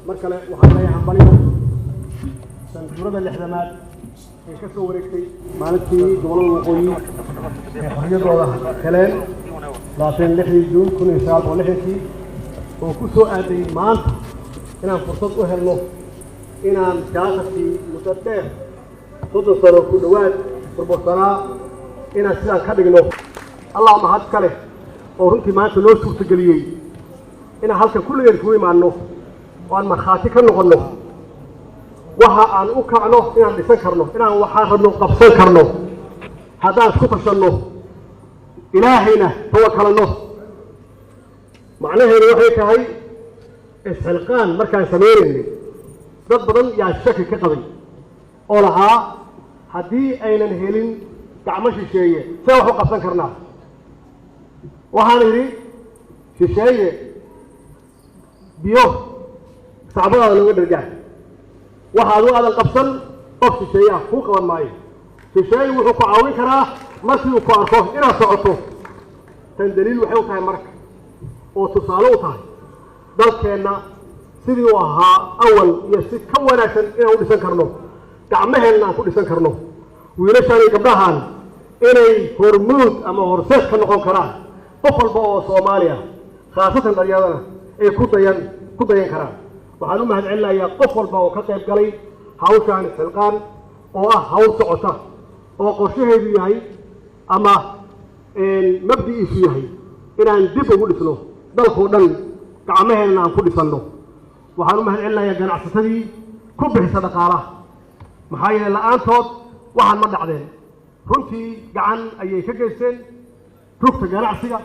markale waxaan leeyahay hambalyo sanadurada lixdamaad ee ka soo wareegtay maalintii gobolada waqooyi ee xorriyadooda heleen 26 Juun 1960 oo ku soo aaday maanta inaan fursad u helno inaan jaaqadii muddo dheer 30 sano ku dhawaad burbursanaa inaan sidaan ka dhigno allah mahad kale oo runtii maanta loo suurtageliyey inaan halkan kulligeen ku imaanno وأن مخاطي كنقولنا وها أن أكعنه إن لسان كرنه إن وحى ربنا قبسان كرنه هذا سكوت شنه إلهنا هو كرنه معناه الوحي كهي السلقان مركز سميرني ضد بدن يا الشكل كقضي أولها هدي أين الهيلين تعمش الشيء سوى قبسان كرنه وهاني شيء بيوه صعبة لو رجع وهذا هذا القبصن قبص شيء هو كمان معي شيء وحق عوين كراه مركي وقارفه إلى صعته تندليل وحيو كاي مرك وتصالو تاي ذكرنا سيدي وها أول يسك كونا عشان إنه لسان كرنو كعمهنا كل لسان كرنو ويرشاني قبلهان إني هرمود أما هرسات كنقول كراه بفل بوا صوماليا خاصة الرياضة إيه كوديان كراه waxaan u mahadcelinayaa qof walba oo ka qayb galay hawshan xilqaan oo ah hawl socota oo qorshaheedu yahay ama mabdiisu yahay inaan dib ugu dhisno dalkoo dhan gacmaheena aan ku dhisano waxaan u mahadcelinayaa ganacsatadii ku bixisa dhaqaalaha maxaa yeelay la'aantood waxaan ma dhacdeen runtii gacan ayay ka geysteen rugta ganacsiga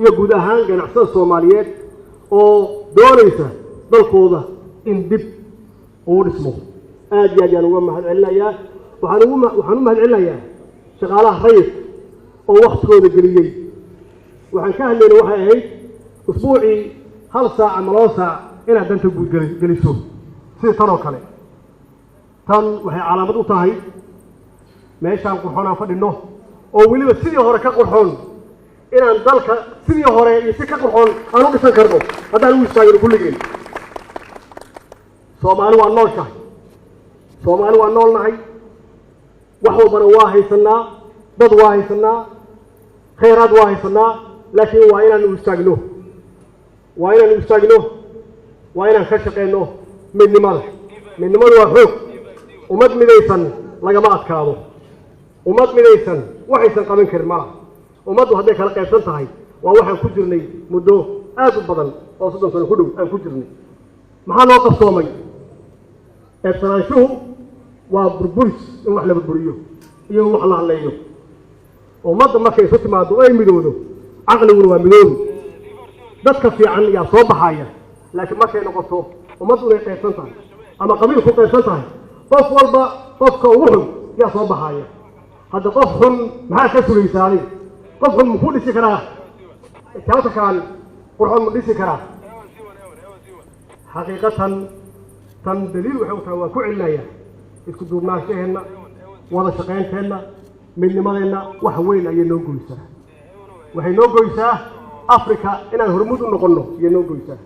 iyo guud ahaan ganacsatada Soomaaliyeed oo doonaysa dalkooda in dib uu dhismo aad iyo aad ayaan uga mahadcelinayaa waxaan u mahadcelinayaa shaqaalaha rayidka oo waqtigooda geliyey waxaan ka hadlaynay waxay ahayd usbuucii hal saac ama 2 saac inaad danta guud geliso sida tan oo kale tan waxay calaamad u tahay meeshaan qurxoonaan fadhino oo weliba sidii hore ka qurxoon inaan dalka sidii hore iyo si ka qurxoon aan u dhisan karno haddaan u istaagno kulligeen Soomaali waa noolshahay Soomaali waa noolnahay wax walbana waa haysanaa dad waa haysanaa khayraad waa haysanaa laakiin waa inaan u istaagno waa inaan ka shaqeyno midnimadu waa xoog ummad midaysan lagama adkaado ummad midaysan waxaysan qaban karin malaha ummaddu hadday kala qaybsan tahay waa waxaan ku jirnay muddo aad u badan oo 30 sano ku dhow aan ku jirnay maxaa loo qabsoomay إبصارشوه وبربوش إن وحنا بربوريو يوم وحنا عليه وما ضم كي صوت ما ضوء ملونه عقل وملون ذكر في عن يا صوب حاجة لكن ما كي نقصه وما ضوء يقيسنتها أما قبيل فوق يقيسنتها طف والبا طف كوهم يا صوب حاجة هذا طفهم ما كسر يساري طفهم مفهوم الشكرا كذا كان قرحون الشكرا حقيقة tan daliil wuxuu tahay waa ku cilnaya isku duubnaashaheena wada shaqeynteena midnimadeena wax weyn ayay noo goysaa waxay noo goysaa Afrika inaan hormuud u noqono ayay noo goysaa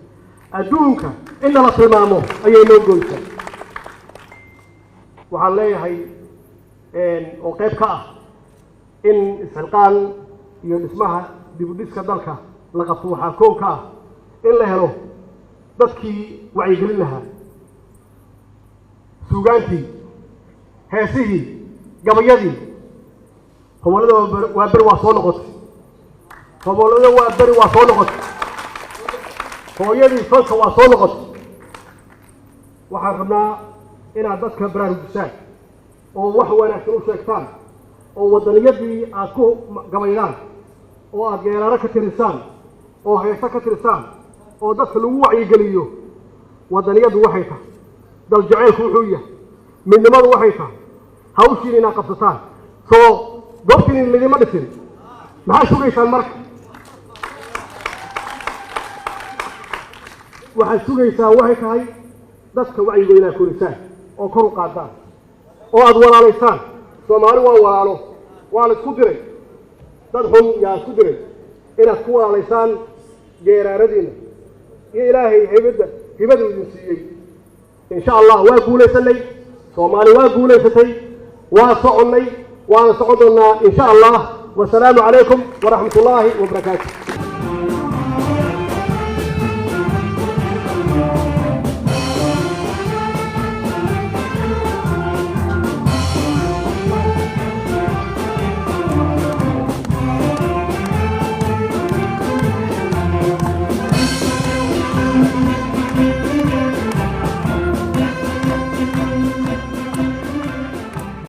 adduunka in la tilmaamo ayay noo goysaa waxaan leeyahay oo qayb ka ah in isxilqaan iyo dhismaha dib u dhiska dalka la qabto waxaa koow ka ah in la helo dadkii wacyigelin lahaa سوغانتي هاسيه قبيضي هو هذا وابر وصون قط gobollada waa bari waa soo noqotay hooyadii falka waa soo noqotay waxaan rabnaa inaad dadka baraarujisaan oo wax wanaagsan u sheegtaan oo waddaniyadii aad ku gabaydaan oo aad geeraaro ka tirisaan oo heeso ka tirisaan oo dadka lagu wacyigeliyo waddaniyadu waxay tahay dal jaceylku wuxuu yahay midnimadu waxay tahay hawshiin inaad qabsataan soo goobtiin lidima dhisin maxaa sugaysaan marka waxaad sugaysaan waxay tahay dadka wacyigooda inaad korisaan oo kor u qaadaan oo aad walaalaysaan soomaali waa walaalo waa la isku diray dad xun yaa isku diray inaad ku walaalaysaan geeraaradiina iyo ilaahay hibadu idin siiyey insha allah waa guulaysanay soomaali waa guulaysatay waa soconnay waana socon doonaa insha allah wasalaamu calaykum waraxmat ullaahi wabarakaatu